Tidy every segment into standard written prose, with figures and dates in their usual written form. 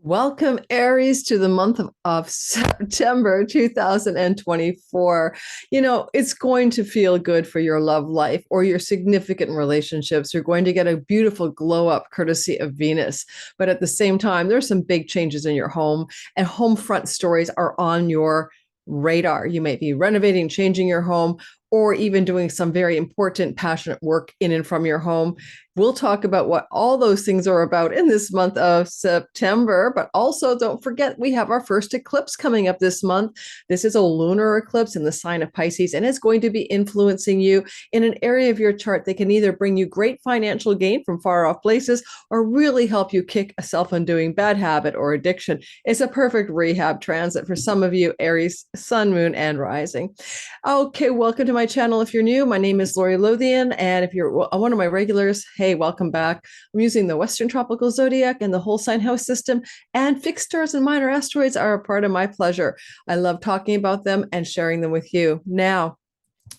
Welcome, Aries, to the month of September 2024. It's going to feel good for your love life or your significant relationships. You're going to get a beautiful glow up courtesy of Venus. But at the same time, there's some big changes in your home, and home front stories are on your radar. You might be renovating, changing your home, or even doing some very important, passionate work in and from your home. We'll talk about what all those things are about in this month of September, but also don't forget we have our first eclipse coming up this month. This is a lunar eclipse in the sign of Pisces, and it's going to be influencing you in an area of your chart that can either bring you great financial gain from far off places or really help you kick a self-undoing bad habit or addiction. It's a perfect rehab transit for some of you, Aries, Sun, Moon, and Rising. Okay, welcome to my channel. If you're new, my name is Lori Lothian, and if you're one of my regulars, hey, welcome back. I'm using the Western Tropical Zodiac and the whole sign house system, and fixed stars and minor asteroids are a part of my pleasure. I love talking about them and sharing them with you. Now,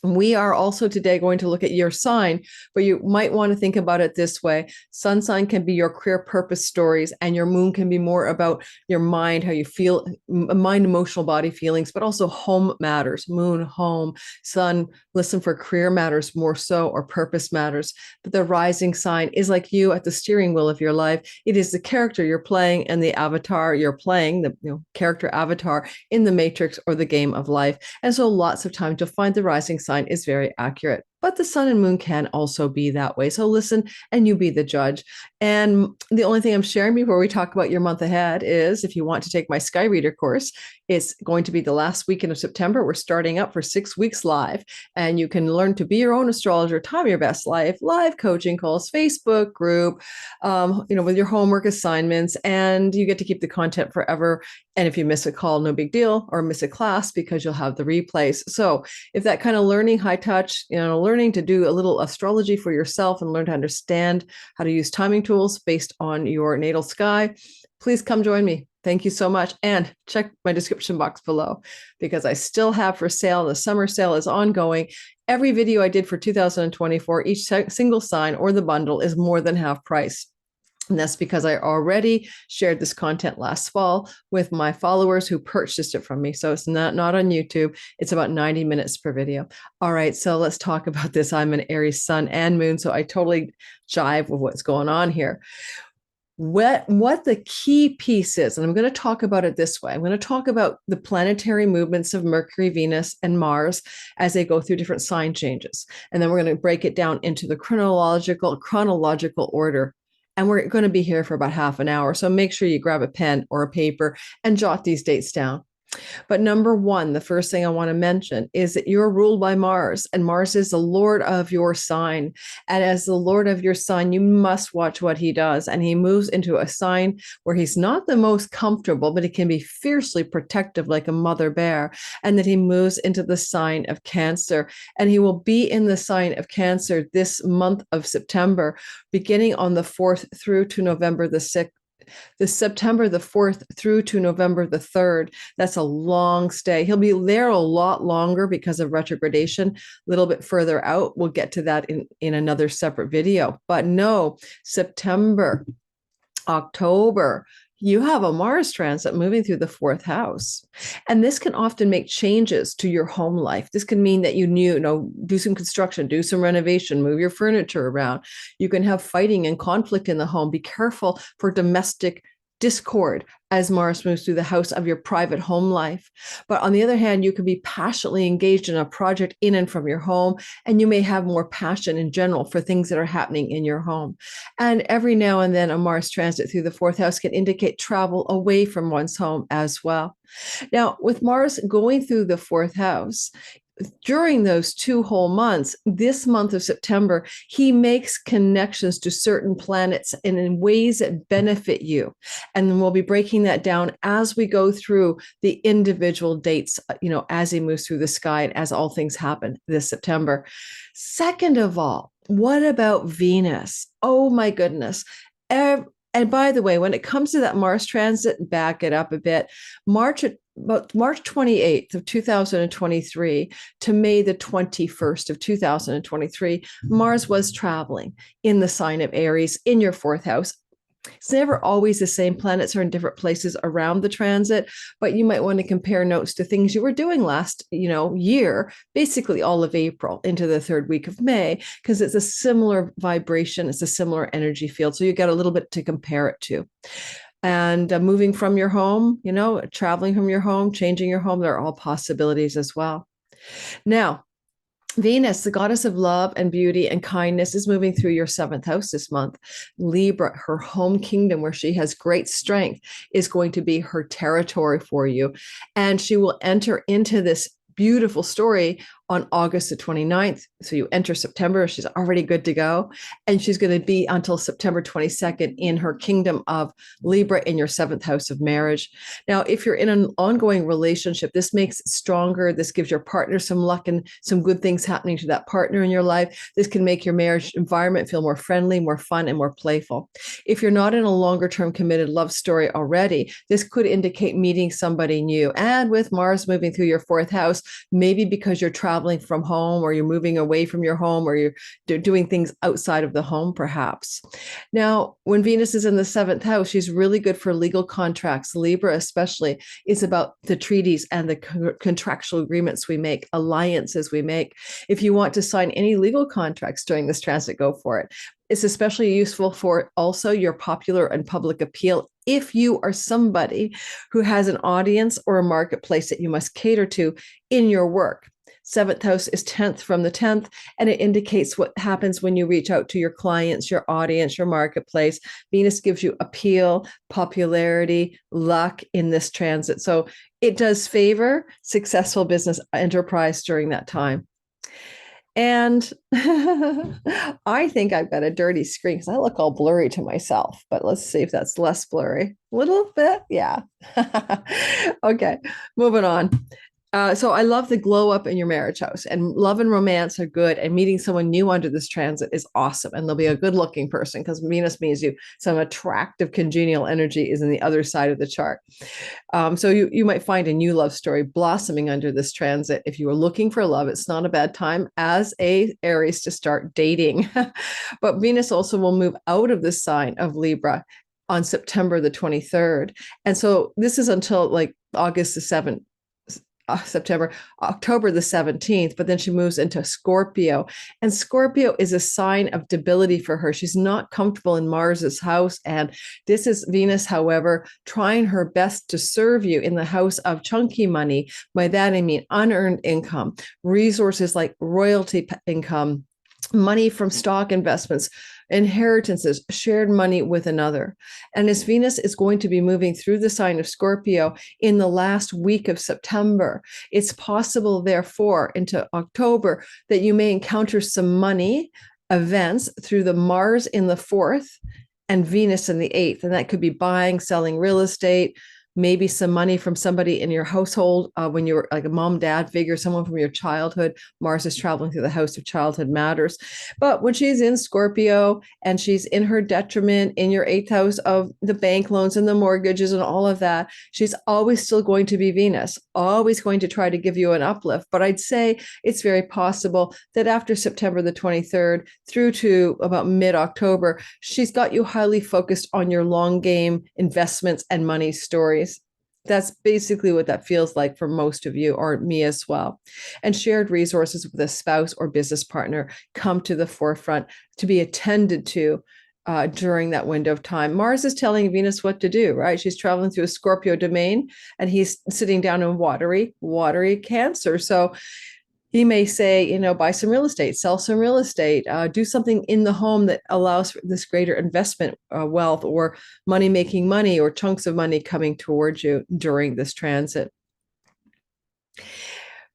we are also today going to look at your sign, but you might want to think about it this way. Sun sign can be your career purpose stories, and your moon can be more about your mind, how you feel, mind, emotional, body feelings, but also home matters. Moon, home, sun, listen for career matters more so, or purpose matters. But the rising sign is like you at the steering wheel of your life. It is the character you're playing and the avatar you're playing, the character avatar in the matrix or the game of life. And so lots of time to find the rising sign is very accurate. But the sun and moon can also be that way. So listen and you be the judge. And the only thing I'm sharing before we talk about your month ahead is if you want to take my Sky Reader course, it's going to be the last weekend of September. We're starting up for 6 weeks live, and you can learn to be your own astrologer, time your best life, live coaching calls, Facebook group, with your homework assignments, and you get to keep the content forever. And if you miss a call, no big deal, or miss a class, because you'll have the replays. So if that kind of learning, high touch, learning to do a little astrology for yourself and learn to understand how to use timing tools based on your natal sky, please come join me. Thank you so much. And check my description box below, because I still have for sale, the summer sale is ongoing. Every video I did for 2024, each single sign or the bundle is more than half price. And that's because I already shared this content last fall with my followers who purchased it from me. So it's not on YouTube. It's about 90 minutes per video. All right, so let's talk about this. I'm an Aries sun and moon, so I totally jive with what's going on here. What the key piece is, and I'm going to talk about it this way. I'm going to talk about the planetary movements of Mercury, Venus, and Mars as they go through different sign changes. And then we're going to break it down into the chronological order. And we're going to be here for about half an hour. So make sure you grab a pen or a paper and jot these dates down. But number one, the first thing I want to mention is that you're ruled by Mars, and Mars is the Lord of your sign. And as the Lord of your sign, you must watch what he does. And he moves into a sign where he's not the most comfortable, but he can be fiercely protective like a mother bear. And that he moves into the sign of Cancer. And he will be in the sign of Cancer this month of September, beginning on the 4th through to November the 6th. September the 4th through to November the 3rd. That's a long stay. He'll be there a lot longer because of retrogradation, a little bit further out. We'll get to that in another separate video. But no, September, October, you have a Mars transit moving through the 4th house. And this can often make changes to your home life. This can mean that you do some construction, do some renovation, move your furniture around. You can have fighting and conflict in the home. Be careful for domestic discord as Mars moves through the house of your private home life. But on the other hand, you can be passionately engaged in a project in and from your home, and you may have more passion in general for things that are happening in your home. And every now and then a Mars transit through the 4th house can indicate travel away from one's home as well. Now, with Mars going through the 4th house, during those 2 whole months, this month of September, he makes connections to certain planets and in ways that benefit you. And we'll be breaking that down as we go through the individual dates, as he moves through the sky and as all things happen this September. Second of all, what about Venus? Oh my goodness. And by the way, when it comes to that Mars transit, back it up a bit. About March 28th of 2023 to May the 21st of 2023, Mars was traveling in the sign of Aries in your 4th house, It's never always the same. Planets are in different places around the transit, but you might want to compare notes to things you were doing last, year, basically all of April into the third week of May, because it's a similar vibration. It's a similar energy field. So you got a little bit to compare it to. And moving from your home, traveling from your home, changing your home, there are all possibilities as well. Now, Venus, the goddess of love and beauty and kindness, is moving through your seventh house this month. Libra, her home kingdom, where she has great strength, is going to be her territory for you. And she will enter into this beautiful story on August the 29th. So you enter September, she's already good to go. And she's going to be until September 22nd in her kingdom of Libra in your seventh house of marriage. Now, if you're in an ongoing relationship, this makes it stronger. This gives your partner some luck and some good things happening to that partner in your life. This can make your marriage environment feel more friendly, more fun, and more playful. If you're not in a longer term committed love story already, this could indicate meeting somebody new. And with Mars moving through your fourth house, maybe because you're traveling from home, or you're moving away from your home, or you're doing things outside of the home, perhaps. Now, when Venus is in the seventh house, she's really good for legal contracts. Libra, especially, is about the treaties and the contractual agreements we make, alliances we make. If you want to sign any legal contracts during this transit, go for it. It's especially useful for also your popular and public appeal if you are somebody who has an audience or a marketplace that you must cater to in your work. Seventh house is 10th from the 10th, and it indicates what happens when you reach out to your clients, your audience, your marketplace. Venus gives you appeal, popularity, luck in this transit. So it does favor successful business enterprise during that time. And I think I've got a dirty screen because I look all blurry to myself, but let's see if that's less blurry. A little bit. Yeah. Okay, moving on. So I love the glow up in your marriage house, and love and romance are good, and meeting someone new under this transit is awesome. And they'll be a good looking person, because Venus means some attractive congenial energy is in the other side of the chart. So you might find a new love story blossoming under this transit. If you are looking for love, it's not a bad time as a Aries to start dating. But Venus also will move out of the sign of Libra on September the 23rd. And so this is until like August the 7th. October the 17th, but then she moves into Scorpio. And Scorpio is a sign of debility for her. She's not comfortable in Mars's house. And this is Venus, however, trying her best to serve you in the house of chunky money. By that, I mean unearned income, resources like royalty income, money from stock investments, inheritances, shared money with another. And as Venus is going to be moving through the sign of Scorpio in the last week of September, it's possible, therefore, into October, that you may encounter some money events through the Mars in the fourth and Venus in the eighth. And that could be buying, selling real estate, maybe some money from somebody in your household when you were like a mom, dad figure, someone from your childhood. Mars is traveling through the house of childhood matters. But when she's in Scorpio and she's in her detriment in your eighth house of the bank loans and the mortgages and all of that, she's always still going to be Venus, always going to try to give you an uplift. But I'd say it's very possible that after September the 23rd through to about mid-October, she's got you highly focused on your long game investments and money stories. That's basically what that feels like for most of you, or me as well. And shared resources with a spouse or business partner come to the forefront to be attended to during that window of time. Mars is telling Venus what to do, right? She's traveling through a Scorpio domain, and he's sitting down in watery Cancer. So he may say, buy some real estate, sell some real estate, do something in the home that allows for this greater investment wealth, or making money, or chunks of money coming towards you during this transit.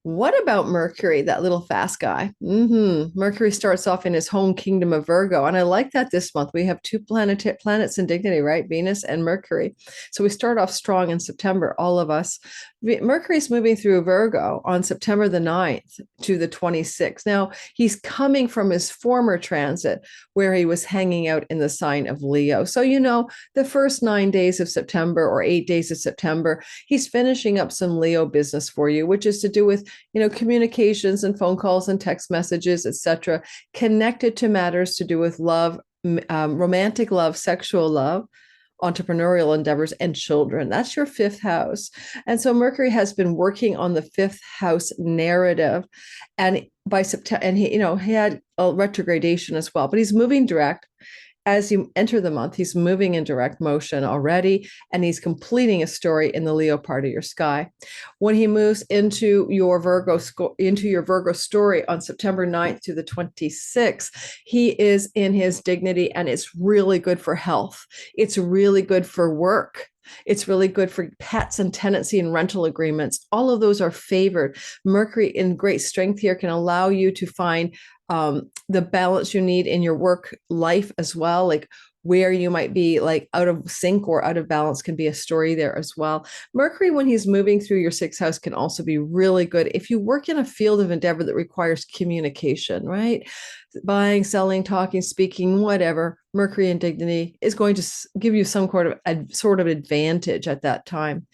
What about Mercury, that little fast guy? Mercury starts off in his home kingdom of Virgo. And I like that this month. We have two planets in dignity, right? Venus and Mercury. So we start off strong in September, all of us. Mercury's moving through Virgo on September the 9th to the 26th. Now, he's coming from his former transit where he was hanging out in the sign of Leo. So, the first 9 days of September or 8 days of September, he's finishing up some Leo business for you, which is to do with communications and phone calls and text messages, etc., connected to matters to do with love, romantic love, sexual love, entrepreneurial endeavors, and children. That's your fifth house. And so Mercury has been working on the fifth house narrative. And by September, and he had a retrogradation as well, but he's moving direct. As you enter the month, he's moving in direct motion already, and he's completing a story in the Leo part of your sky. When he moves into your Virgo story on September 9th to the 26th, he is in his dignity, and it's really good for health. It's really good for work. It's really good for pets and tenancy and rental agreements. All of those are favored. Mercury in great strength here can allow you to find the balance you need in your work life as well, like where you might be like out of sync or out of balance can be a story there as well. Mercury, when he's moving through your sixth house, can also be really good if you work in a field of endeavor that requires communication, right? Buying, selling, talking, speaking, whatever. Mercury in dignity is going to give you some sort of advantage at that time.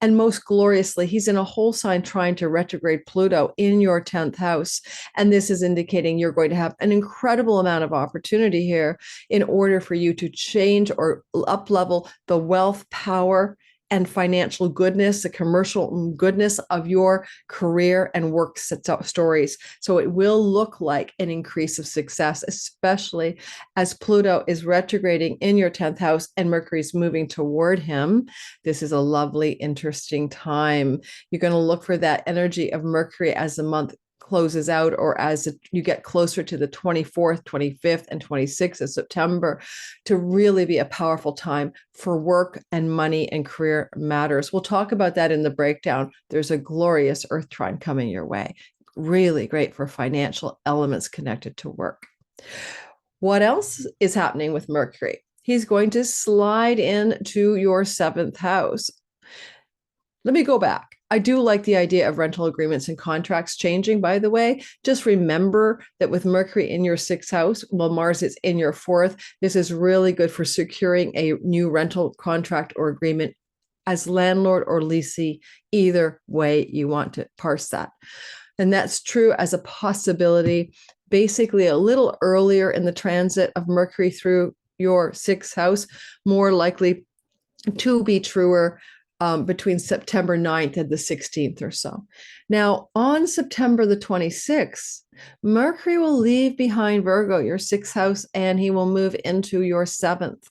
And most gloriously, he's in a whole sign trying to retrograde Pluto in your 10th house. And this is indicating you're going to have an incredible amount of opportunity here in order for you to change or up level the wealth, power, and financial goodness, the commercial goodness of your career and work stories. So it will look like an increase of success, especially as Pluto is retrograding in your 10th house and Mercury is moving toward him. This is a lovely, interesting time. You're going to look for that energy of Mercury as the month closes out, or as you get closer to the 24th, 25th, and 26th of September, to really be a powerful time for work and money and career matters. We'll talk about that in the breakdown. There's a glorious Earth trine coming your way. Really great for financial elements connected to work. What else is happening with Mercury? He's going to slide into your 7th house. Let me go back. I do like the idea of rental agreements and contracts changing, by the way. Just remember that with Mercury in your 6th house, while Mars is in your 4th, this is really good for securing a new rental contract or agreement as landlord or leasee, either way you want to parse that. And that's true as a possibility, basically a little earlier in the transit of Mercury through your 6th house, more likely to be truer between September 9th and the 16th or so. Now, on September the 26th, Mercury will leave behind Virgo, your 6th house, and he will move into your 7th.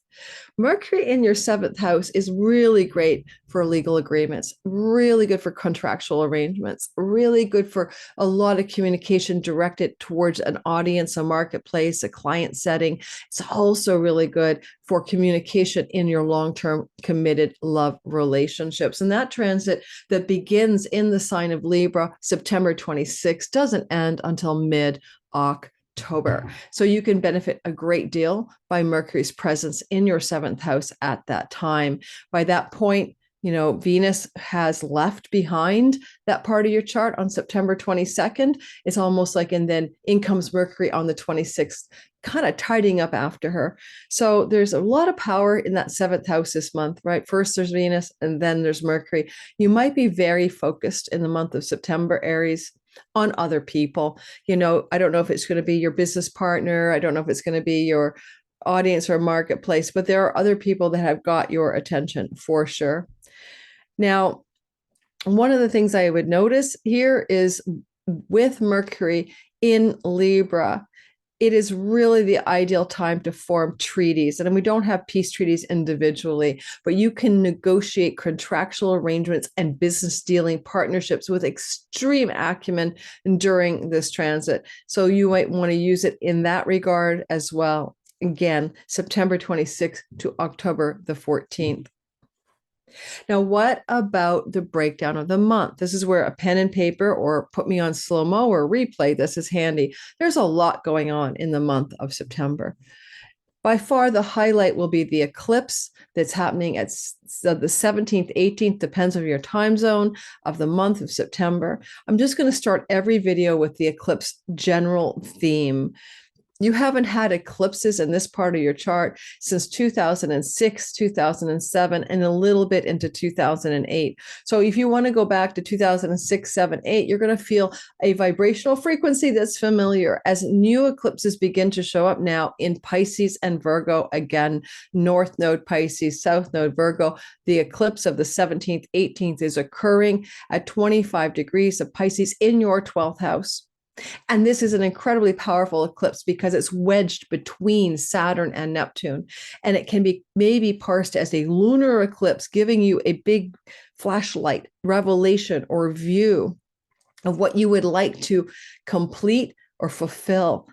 Mercury in your 7th house is really great for legal agreements, really good for contractual arrangements, really good for a lot of communication directed towards an audience, a marketplace, a client setting. It's also really good for communication in your long-term committed love relationships. And that transit that begins in the sign of Libra, September 26th, doesn't end until mid-October. So you can benefit a great deal by Mercury's presence in your 7th house at that time. By that point, Venus has left behind that part of your chart on September 22nd. It's almost like, and then in comes Mercury on the 26th, kind of tidying up after her. So there's a lot of power in that 7th house this month, right? First there's Venus and then there's Mercury. You might be very focused in the month of September, Aries, on other people. I don't know if it's going to be your business partner. I don't know if it's going to be your audience or marketplace, but there are other people that have got your attention for sure. Now, one of the things I would notice here is with Mercury in Libra, it is really the ideal time to form treaties. And we don't have peace treaties individually, but you can negotiate contractual arrangements and business dealing partnerships with extreme acumen during this transit. So you might want to use it in that regard as well. Again, September 26th to October the 14th. Now, what about the breakdown of the month? This is where a pen and paper or put me on slow-mo or replay this is handy. There's a lot going on in the month of September. By far, the highlight will be the eclipse that's happening at the 17th, 18th, depends on your time zone, of the month of September. I'm just going to start every video with the eclipse general theme. You haven't had eclipses in this part of your chart since 2006, 2007, and a little bit into 2008. So if you want to go back to 2006, 7, 8, you're going to feel a vibrational frequency that's familiar as new eclipses begin to show up now in Pisces and Virgo. Again, North Node Pisces, South Node Virgo. The eclipse of the 17th, 18th is occurring at 25 degrees of Pisces in your 12th house. And this is an incredibly powerful eclipse because it's wedged between Saturn and Neptune. And it can be maybe parsed as a lunar eclipse, giving you a big flashlight, revelation, or view of what you would like to complete or fulfill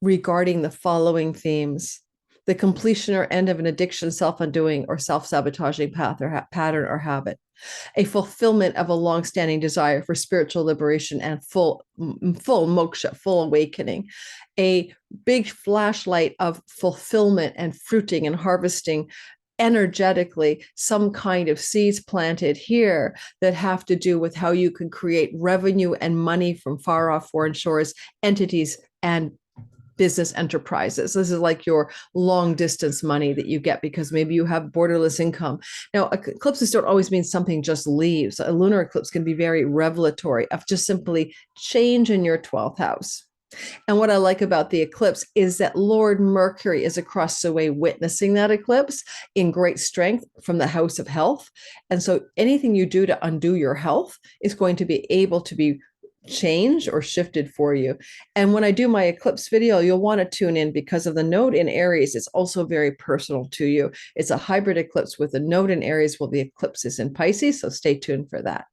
regarding the following themes: the completion or end of an addiction, self-undoing, or self-sabotaging path or pattern or habit; a fulfillment of a long-standing desire for spiritual liberation and full moksha, full awakening; a big flashlight of fulfillment and fruiting and harvesting energetically, some kind of seeds planted here that have to do with how you can create revenue and money from far off foreign shores, entities, and business enterprises. This is like your long distance money that you get because maybe you have borderless income. Now, eclipses don't always mean something just leaves. A lunar eclipse can be very revelatory of just simply change in your 12th house. And what I like about the eclipse is that Lord Mercury is across the way witnessing that eclipse in great strength from the house of health. And so anything you do to undo your health is going to be able to be changed or shifted for you. And when I do my eclipse video, you'll want to tune in because of the node in Aries. It's also very personal to you. It's a hybrid eclipse with a node in Aries while the eclipse is in Pisces. So stay tuned for that.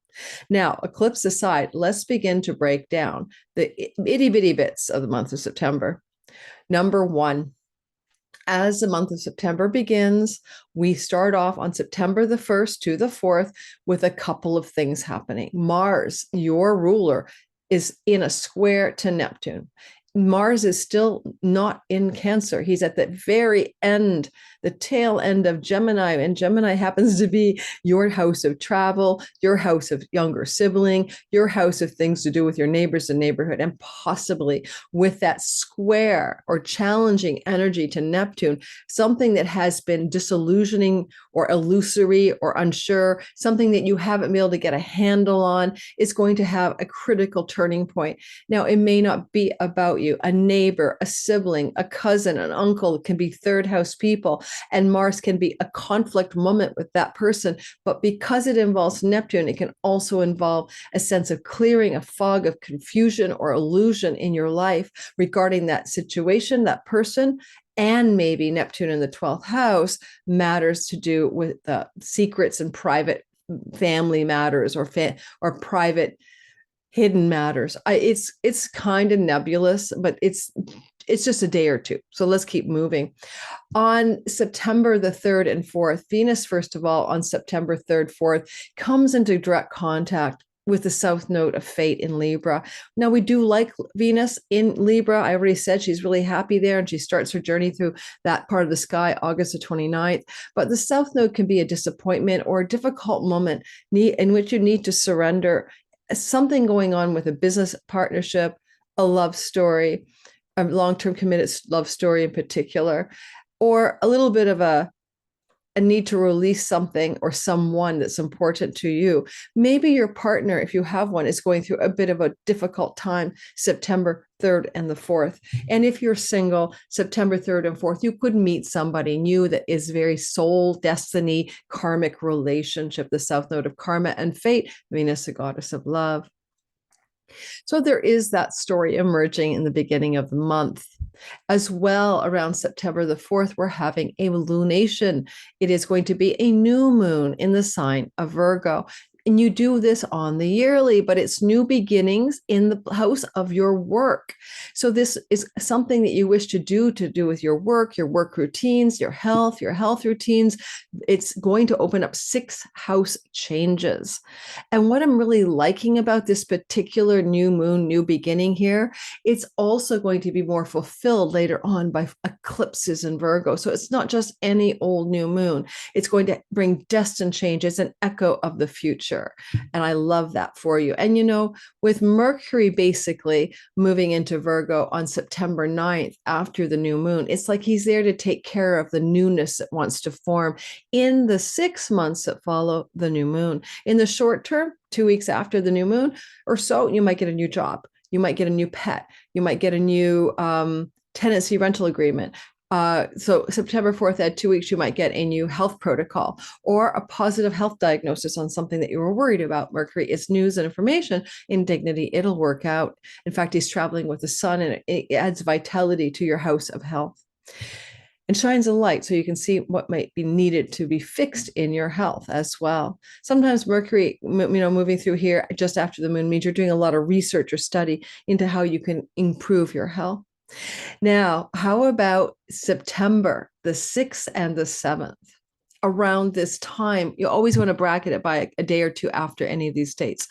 Now, eclipse aside, let's begin to break down the itty bitty bits of the month of September. Number one, as the month of September begins, we start off on September the 1st to the 4th with a couple of things happening. Mars, your ruler, is in a square to Neptune. Mars is still not in Cancer. He's at the very end, the tail end of Gemini, and Gemini happens to be your house of travel, your house of younger sibling, your house of things to do with your neighbors and neighborhood, and possibly with that square or challenging energy to Neptune, something that has been disillusioning or illusory or unsure, something that you haven't been able to get a handle on, is going to have a critical turning point. Now, it may not be about you. A neighbor, a sibling, a cousin, an uncle, it can be third house people, and Mars can be a conflict moment with that person. But because it involves Neptune, it can also involve a sense of clearing a fog of confusion or illusion in your life regarding that situation, that person. And maybe Neptune in the 12th house matters to do with secrets and private family matters or private hidden matters. It's kind of nebulous, but it's just a day or two. So let's keep moving. On September the 3rd and 4th, Venus, first of all, on September 3rd, 4th, comes into direct contact with the south node of fate in Libra. Now, we do like Venus in Libra. I already said she's really happy there, and she starts her journey through that part of the sky August the 29th. But the south node can be a disappointment or a difficult moment in which you need to surrender something going on with a business partnership, a love story, a long-term committed love story in particular, or a little bit of a need to release something or someone that's important to you. Maybe your partner, if you have one, is going through a bit of a difficult time, September 3rd and the 4th. And if you're single, September 3rd and 4th, you could meet somebody new that is very soul, destiny, karmic relationship, the south node of karma and fate, Venus, the goddess of love. So there is that story emerging in the beginning of the month. As well, around September the 4th, we're having a lunation. It is going to be a new moon in the sign of Virgo. And you do this on the yearly, but it's new beginnings in the house of your work. So this is something that you wish to do with your work routines, your health routines. It's going to open up 6 house changes. And what I'm really liking about this particular new moon, new beginning here, it's also going to be more fulfilled later on by eclipses in Virgo. So it's not just any old new moon. It's going to bring destined changes, an echo of the future. pleasure. And I love that for you. And, with Mercury basically moving into Virgo on September 9th after the new moon, it's like he's there to take care of the newness that wants to form in the 6 months that follow the new moon. In the short term, 2 weeks after the new moon or so, you might get a new job. You might get a new pet. You might get a new tenancy rental agreement. So September 4th, at 2 weeks, you might get a new health protocol or a positive health diagnosis on something that you were worried about. Mercury is news and information in dignity. It'll work out. In fact, he's traveling with the sun, and it adds vitality to your house of health and shines a light so you can see what might be needed to be fixed in your health as well. Sometimes Mercury, moving through here just after the moon means you're doing a lot of research or study into how you can improve your health. Now, how about September the 6th and the 7th? Around this time, you always want to bracket it by a day or two after any of these dates.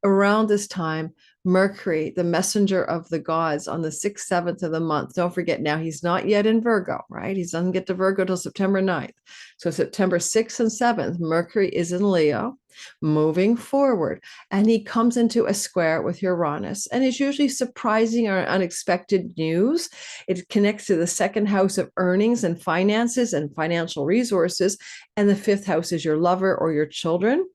Around this time, Mercury, the messenger of the gods, on the 6th, 7th of the month. Don't forget now, he's not yet in Virgo, right? He doesn't get to Virgo till September 9th. So September 6th and 7th, Mercury is in Leo, moving forward. And he comes into a square with Uranus. And it's usually surprising or unexpected news. It connects to the second house of earnings and finances and financial resources. And the fifth house is your lover or your children,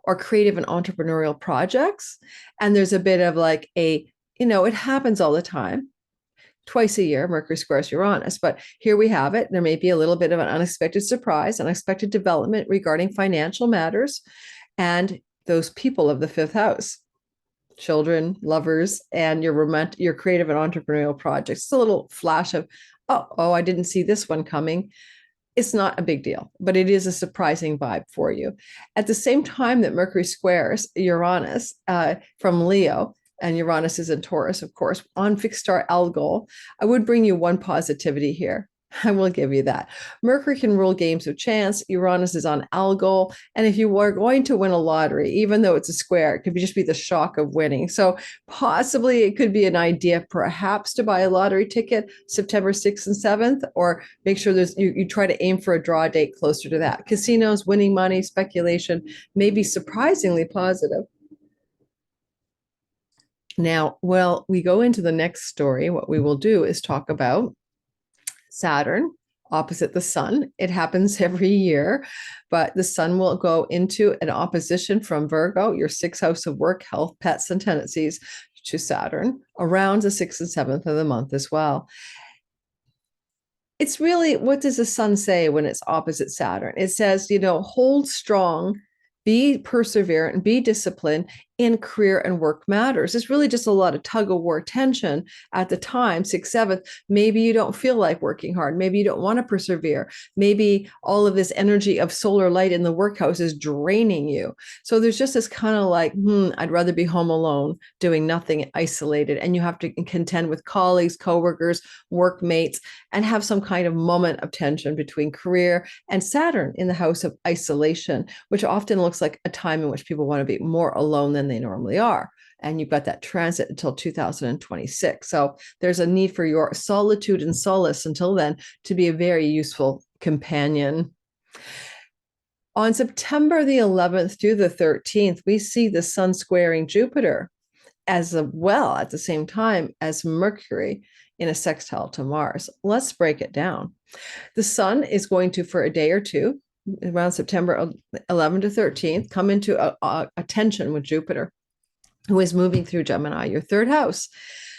or creative and entrepreneurial projects. And there's a bit of like it happens all the time, twice a year, Mercury squares Uranus, but here we have it. There may be a little bit of an unexpected surprise, unexpected development regarding financial matters and those people of the fifth house, children, lovers, and your creative and entrepreneurial projects. It's a little flash of, oh, I didn't see this one coming. It's not a big deal, but it is a surprising vibe for you. At the same time that Mercury squares Uranus from Leo, and Uranus is in Taurus, of course, on fixed star Algol, I would bring you one positivity here. I will give you that. Mercury can rule games of chance. Uranus is on Algol. And if you are going to win a lottery, even though it's a square, it could just be the shock of winning. So possibly it could be an idea perhaps to buy a lottery ticket September 6th and 7th, or make sure you try to aim for a draw date closer to that. Casinos, winning money, speculation may be surprisingly positive. Now, we go into the next story. What we will do is talk about Saturn opposite the sun. It happens every year, but the sun will go into an opposition from Virgo, your sixth house of work, health, pets, and tendencies, to Saturn around the 6th and 7th of the month as well. It's really, what does the sun say when it's opposite Saturn? It says, hold strong, be perseverant, and be disciplined in career and work matters. It's really just a lot of tug of war tension at the time, 6th, 7th. Maybe you don't feel like working hard. Maybe you don't want to persevere. Maybe all of this energy of solar light in the workhouse is draining you. So there's just this kind of like, I'd rather be home alone, doing nothing, isolated. And you have to contend with colleagues, coworkers, workmates, and have some kind of moment of tension between career and Saturn in the house of isolation, which often looks like a time in which people want to be more alone than they normally are. And you've got that transit until 2026. So there's a need for your solitude and solace until then to be a very useful companion. On September the 11th to the 13th, we see the sun squaring Jupiter as well at the same time as Mercury in a sextile to Mars. Let's break it down. The sun is going to, for a day or two, around September 11 to 13th, come into a tension with Jupiter, who is moving through Gemini, your third house.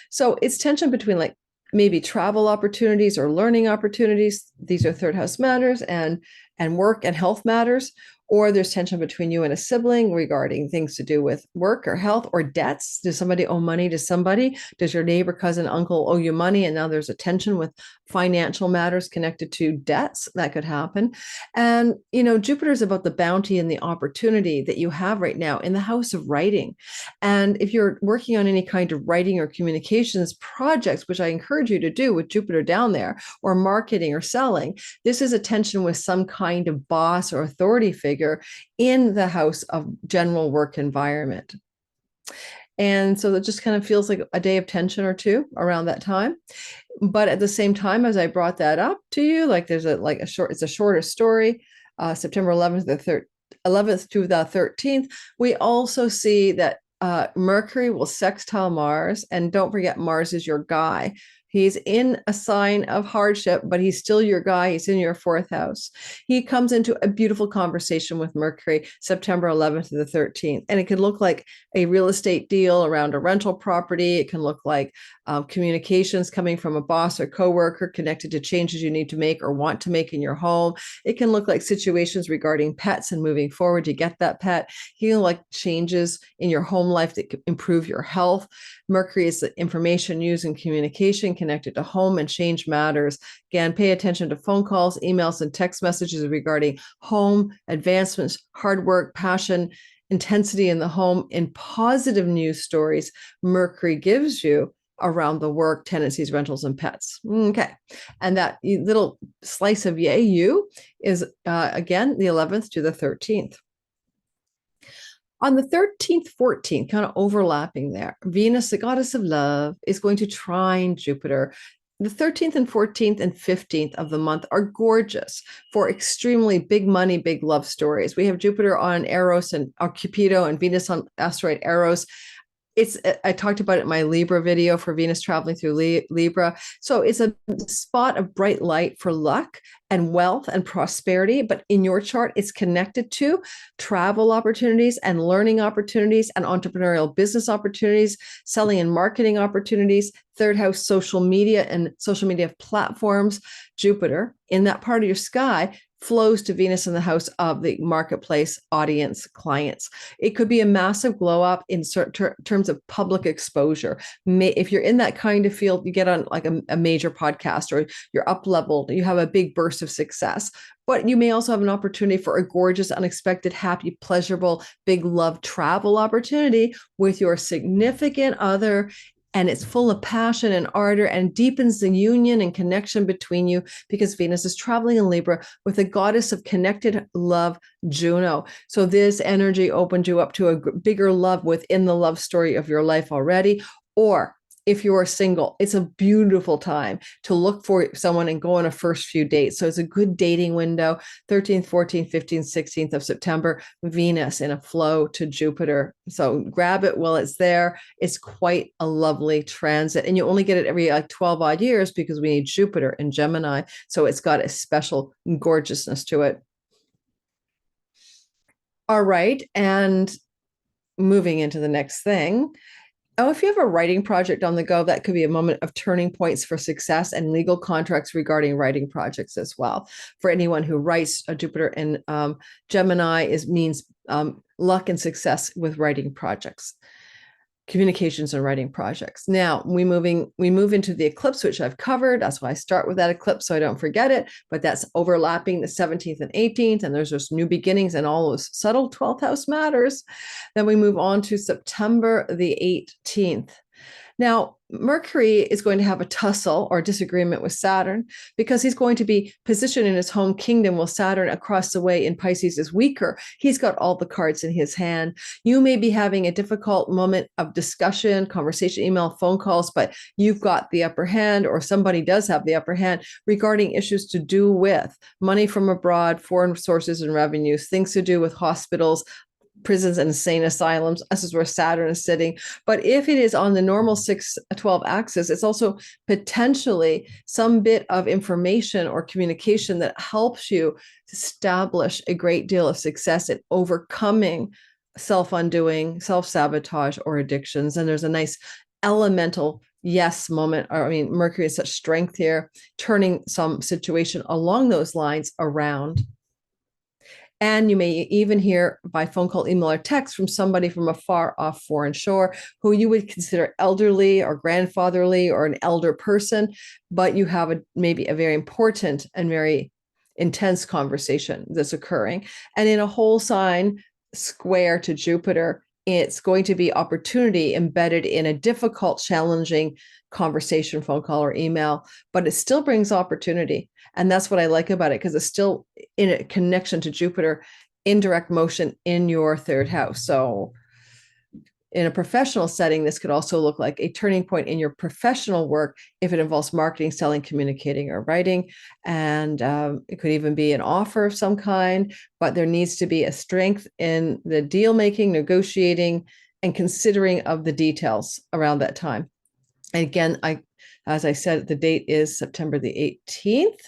So it's tension between like maybe travel opportunities or learning opportunities. These are third house matters, and work and health matters. Or there's tension between you and a sibling regarding things to do with work or health or debts. Does somebody owe money to somebody? Does your neighbor, cousin, uncle owe you money? And now there's a tension with financial matters connected to debts that could happen. And, Jupiter is about the bounty and the opportunity that you have right now in the house of writing. And if you're working on any kind of writing or communications projects, which I encourage you to do with Jupiter down there, or marketing or selling, this is a tension with some kind of boss or authority figure in the house of general work environment. And so that just kind of feels like a day of tension or two around that time. But at the same time, as I brought that up to you, like it's a shorter story, September 11th to 11th to the 13th, we also see that Mercury will sextile Mars. And don't forget, Mars is your guy. He's in a sign of hardship, but he's still your guy. He's in your fourth house. He comes into a beautiful conversation with Mercury September 11th to the 13th. And it can look like a real estate deal around a rental property. It can look like communications coming from a boss or coworker connected to changes you need to make or want to make in your home. It can look like situations regarding pets and moving forward to get that pet. It can look like changes in your home life that could improve your health. Mercury is the information used in communication connected to home and change matters. Again, pay attention to phone calls, emails, and text messages regarding home, advancements, hard work, passion, intensity in the home, and positive news stories Mercury gives you around the work, tenancies, rentals, and pets. Okay. And that little slice of yay you is, again, the 11th to the 13th. On the 13th, 14th, kind of overlapping there, Venus, the goddess of love, is going to trine Jupiter. The 13th and 14th and 15th of the month are gorgeous for extremely big money, big love stories. We have Jupiter on Eros and Cupido and Venus on asteroid Eros. I talked about it in my Libra video for Venus traveling through Libra. So it's a spot of bright light for luck and wealth and prosperity. But in your chart, it's connected to travel opportunities and learning opportunities and entrepreneurial business opportunities, selling and marketing opportunities, third house social media and social media platforms. Jupiter in that part of your sky flows to Venus in the house of the marketplace, audience, clients. It could be a massive glow up in terms of public exposure. If you're in that kind of field, you get on like a major podcast or you're up leveled, you have a big burst of success. But you may also have an opportunity for a gorgeous, unexpected, happy, pleasurable, big love travel opportunity with your significant other. And it's full of passion and ardor and deepens the union and connection between you because Venus is traveling in Libra with the goddess of connected love, Juno. So this energy opened you up to a bigger love within the love story of your life already. Or if you're single, it's a beautiful time to look for someone and go on a first few dates. So it's a good dating window, 13th, 14th, 15th, 16th of September, Venus in a flow to Jupiter. So grab it while it's there. It's quite a lovely transit. And you only get it every 12 odd years because we need Jupiter in Gemini. So it's got a special gorgeousness to it. All right. And moving into the next thing. Oh, if you have a writing project on the go, that could be a moment of turning points for success and legal contracts regarding writing projects as well. For anyone who writes, Jupiter in Gemini means luck and success with writing projects, communications and writing projects. Now we move into the eclipse, which I've covered. That's why I start with that eclipse so I don't forget it. But that's overlapping the 17th and 18th, and there's those new beginnings and all those subtle 12th house matters. Then we move on to September the 18th. Now, Mercury is going to have a tussle or disagreement with Saturn because he's going to be positioned in his home kingdom while Saturn across the way in Pisces is weaker. He's got all the cards in his hand. You may be having a difficult moment of discussion, conversation, email, phone calls, but you've got the upper hand, or somebody does have the upper hand regarding issues to do with money from abroad, foreign sources and revenues, things to do with hospitals, prisons and insane asylums. This is where Saturn is sitting. But if it is on the normal 6-12 axis, it's also potentially some bit of information or communication that helps you establish a great deal of success at overcoming self-undoing, self-sabotage, or addictions. And there's a nice elemental yes moment. Mercury has such strength here, turning some situation along those lines around. And you may even hear by phone call, email, or text from somebody from a far off foreign shore who you would consider elderly or grandfatherly or an elder person, but you have maybe a very important and very intense conversation that's occurring. And in a whole sign square to Jupiter, it's going to be opportunity embedded in a difficult, challenging conversation, phone call, or email, but it still brings opportunity. And that's what I like about it, because it's still in a connection to Jupiter in direct motion in your third house. So In a professional setting, this could also look like a turning point in your professional work if it involves marketing, selling, communicating, or writing. And it could even be an offer of some kind, but there needs to be a strength in the deal making, negotiating, and considering of the details around that time. And again, as I said, the date is September the 18th.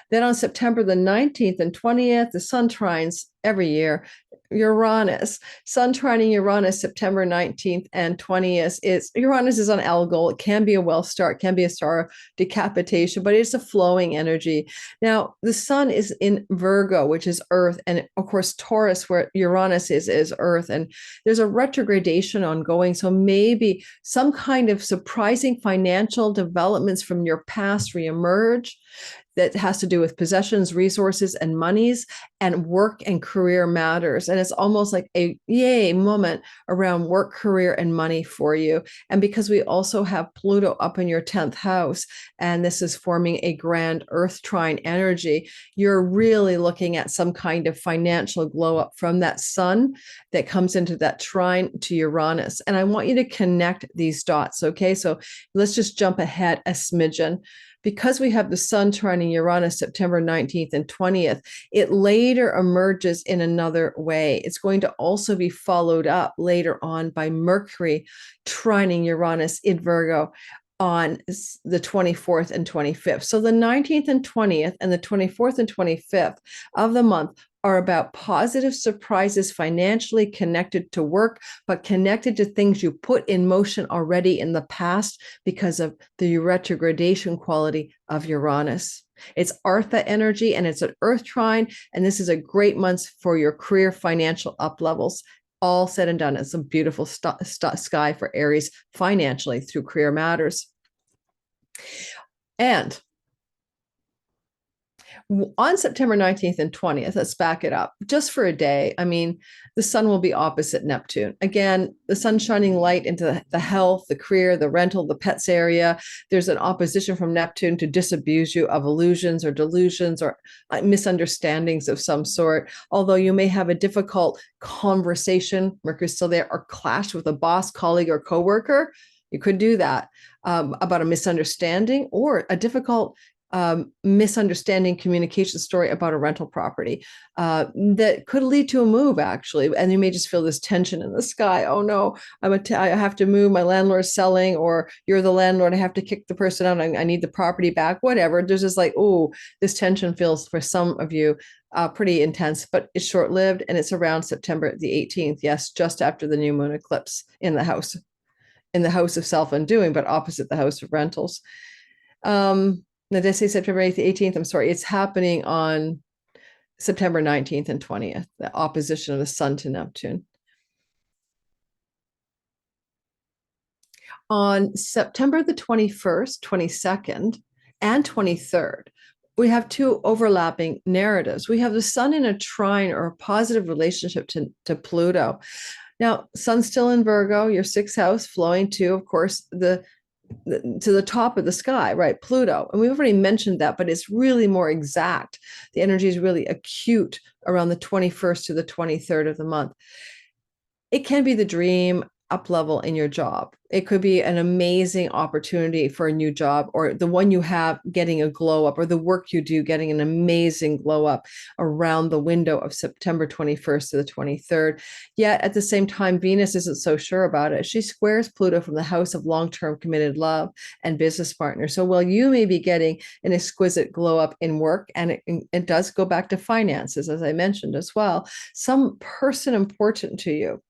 Then on September the 19th and 20th, the sun trines every year Uranus. Sun trining Uranus September 19th and 20th is Uranus is on Algol. It can be a wealth star, it can be a star decapitation, but it's a flowing energy. Now, the sun is in Virgo, which is Earth, and of course, Taurus, where Uranus is Earth, and there's a retrogradation ongoing. So maybe some kind of surprising financial developments from your past reemerge that has to do with possessions, resources, and monies, and work and career matters. And it's almost like a yay moment around work, career, and money for you. And because we also have Pluto up in your 10th house, and this is forming a grand Earth trine energy, you're really looking at some kind of financial glow up from that sun that comes into that trine to Uranus. And I want you to connect these dots, okay? So let's just jump ahead a smidgen. Because we have the sun trining Uranus September 19th and 20th, it later emerges in another way. It's going to also be followed up later on by Mercury trining Uranus in Virgo on the 24th and 25th. So the 19th and 20th and the 24th and 25th of the month are about positive surprises financially connected to work, but connected to things you put in motion already in the past because of the retrogradation quality of Uranus. It's Artha energy and it's an Earth trine, and this is a great month for your career financial up levels. All said and done, it's a beautiful sky for Aries financially through career matters. And on September 19th and 20th, let's back it up just for a day. I mean, the sun will be opposite Neptune. Again, the sun shining light into the health, the career, the rental, the pets area. There's an opposition from Neptune to disabuse you of illusions or delusions or misunderstandings of some sort. Although you may have a difficult conversation, Mercury's still there, or clash with a boss, colleague, or coworker. You could do that about a misunderstanding or a difficult misunderstanding communication story about a rental property that could lead to a move, actually. And you may just feel this tension in the sky. Oh no, I have to move, my landlord's selling, or you're the landlord, I have to kick the person out, I need the property back, whatever. There's just like, oh, this tension feels for some of you pretty intense, but it's short-lived, and it's around September the 18th. Yes, just after the new moon eclipse in the house of self-undoing, but opposite the house of rentals. Now, did I say September 8th, 18th? I'm sorry. It's happening on September 19th and 20th, the opposition of the sun to Neptune. On September the 21st, 22nd, and 23rd, we have two overlapping narratives. We have the sun in a trine or a positive relationship to Pluto. Now, sun's still in Virgo, your 6th house, flowing to, of course, to the top of the sky, right? Pluto. And we've already mentioned that, but it's really more exact. The energy is really acute around the 21st to the 23rd of the month. It can be the dream up level in your job. It could be an amazing opportunity for a new job, or the one you have getting a glow up, or the work you do getting an amazing glow up around the window of September 21st to the 23rd. Yet at the same time, Venus isn't so sure about it. She squares Pluto from the house of long-term committed love and business partners. So while you may be getting an exquisite glow up in work, and it does go back to finances, as I mentioned as well, some person important to you,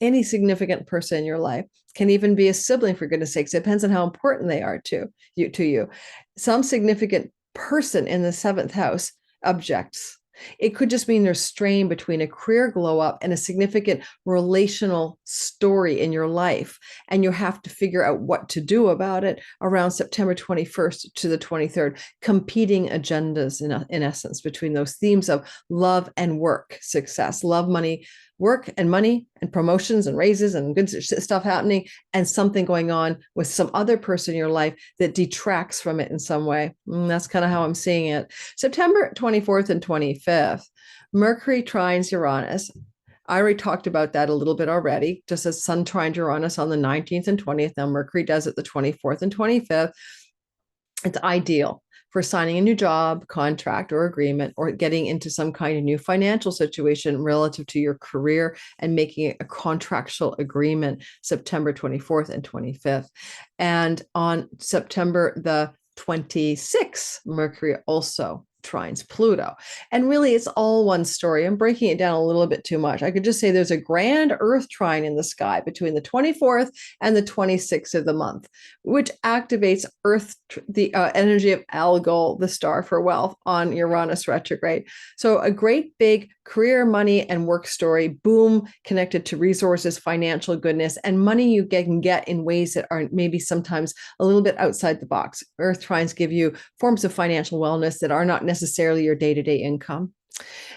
any significant person in your life, can even be a sibling, for goodness sakes. It depends on how important they are to you. Some significant person in the 7th house objects. It could just mean there's strain between a career glow up and a significant relational story in your life. And you have to figure out what to do about it around September 21st to the 23rd, competing agendas in essence between those themes of love and work, success, love, money, work and money and promotions and raises and good stuff happening, and something going on with some other person in your life that detracts from it in some way. That's kind of how I'm seeing it. September 24th and 25th, Mercury trines Uranus. I already talked about that a little bit already, just as Sun trine Uranus on the 19th and 20th. Now Mercury does it the 24th and 25th. It's ideal for signing a new job, contract, or agreement, or getting into some kind of new financial situation relative to your career and making it a contractual agreement September 24th and 25th. And on September the 26th, Mercury also trines Pluto. And really, it's all one story. I'm breaking it down a little bit too much. I could just say there's a grand Earth trine in the sky between the 24th and the 26th of the month, which activates Earth, the energy of Algol, the star for wealth, on Uranus retrograde. So a great big career, money, and work story, boom, connected to resources, financial goodness, and money you can get in ways that are maybe sometimes a little bit outside the box. Earth trines give you forms of financial wellness that are not necessarily your day-to-day income.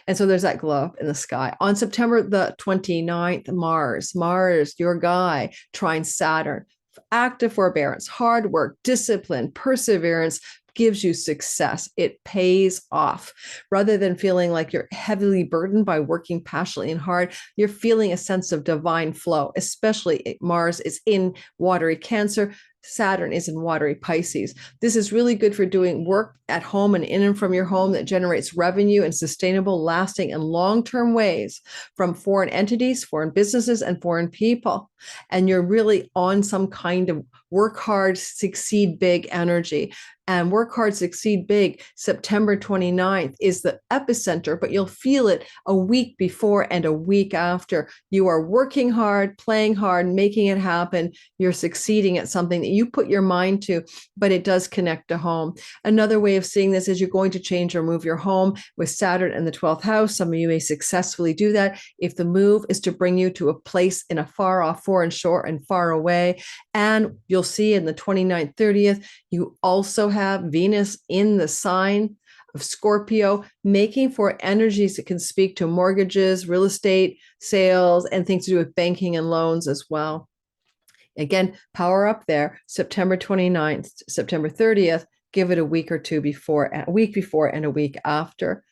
And so there's that glow up in the sky. On September the 29th, Mars, your guy, trines Saturn. Active forbearance, hard work, discipline, perseverance gives you success. It pays off. Rather than feeling like you're heavily burdened by working passionately and hard, you're feeling a sense of divine flow, especially Mars is in watery Cancer. Saturn is in watery Pisces. This is really good for doing work at home and in and from your home that generates revenue in sustainable, lasting, and long-term ways from foreign entities, foreign businesses, and foreign people. And you're really on some kind of work hard, succeed big energy. And work hard, succeed big, September 29th is the epicenter, but you'll feel it a week before and a week after. You are working hard, playing hard, making it happen. You're succeeding at something that you put your mind to, but it does connect to home. Another way of seeing this is you're going to change or move your home with Saturn in the 12th house. Some of you may successfully do that. If the move is to bring you to a place in a far off foreign shore and far away, and you'll see in the 29th, 30th, you also have Venus in the sign of Scorpio, making for energies that can speak to mortgages, real estate, sales, and things to do with banking and loans as well. Again, power up there, September 29th, September 30th, give it a week or two before, a week before and a week after.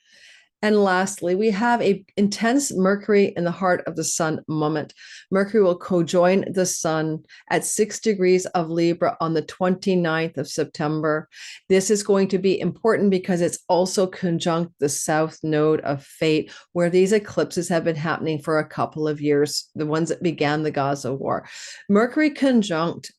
And lastly, we have an intense Mercury in the heart of the sun moment. Mercury will co-join the sun at 6 degrees of Libra on the 29th of September. This is going to be important because it's also conjunct the south node of fate, where these eclipses have been happening for a couple of years, the ones that began the Gaza war. Mercury conjunct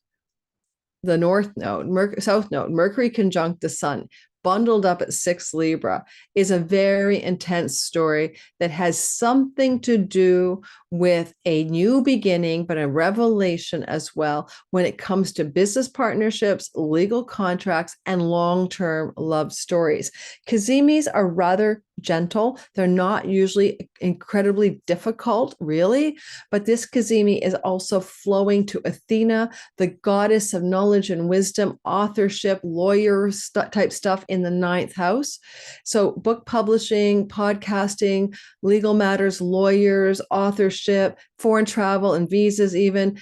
the north node, south node, Mercury conjunct the sun, bundled up at 6 Libra, is a very intense story that has something to do with a new beginning, but a revelation as well when it comes to business partnerships, legal contracts, and long-term love stories. Cazimis are rather gentle. They're not usually incredibly difficult, really, but this Cazimi is also flowing to Athena, the goddess of knowledge and wisdom, authorship, lawyer type stuff in the 9th house. So book publishing, podcasting, legal matters, lawyers, authorship, foreign travel and visas even.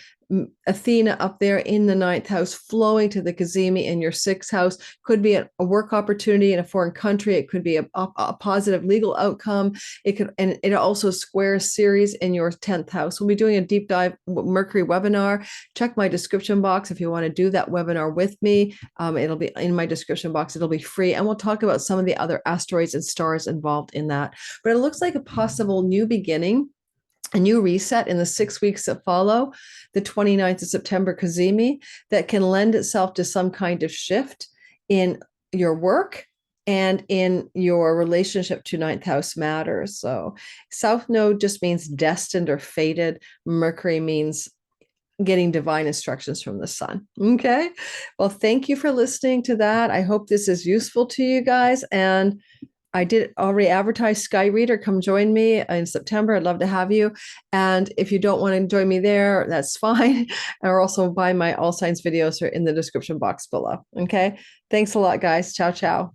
Athena up there in the 9th house, flowing to the Cazimi in your 6th house. Could be a work opportunity in a foreign country. It could be a positive legal outcome. It could, and it also squares Ceres in your 10th house. We'll be doing a deep dive Mercury webinar. Check my description box if you want to do that webinar with me. It'll be in my description box. It'll be free, and we'll talk about some of the other asteroids and stars involved in that. But it looks like a possible new beginning, a new reset in the 6 weeks that follow the 29th of September Cazimi that can lend itself to some kind of shift in your work and in your relationship to 9th house matters. So South Node just means destined or fated. Mercury means getting divine instructions from the sun. Okay. Well, thank you for listening to that. I hope this is useful to you guys. And I did already advertise Sky Reader. Come join me in September. I'd love to have you. And if you don't want to join me there, that's fine. Or also buy my All Signs videos are in the description box below. Okay. Thanks a lot, guys. Ciao, ciao.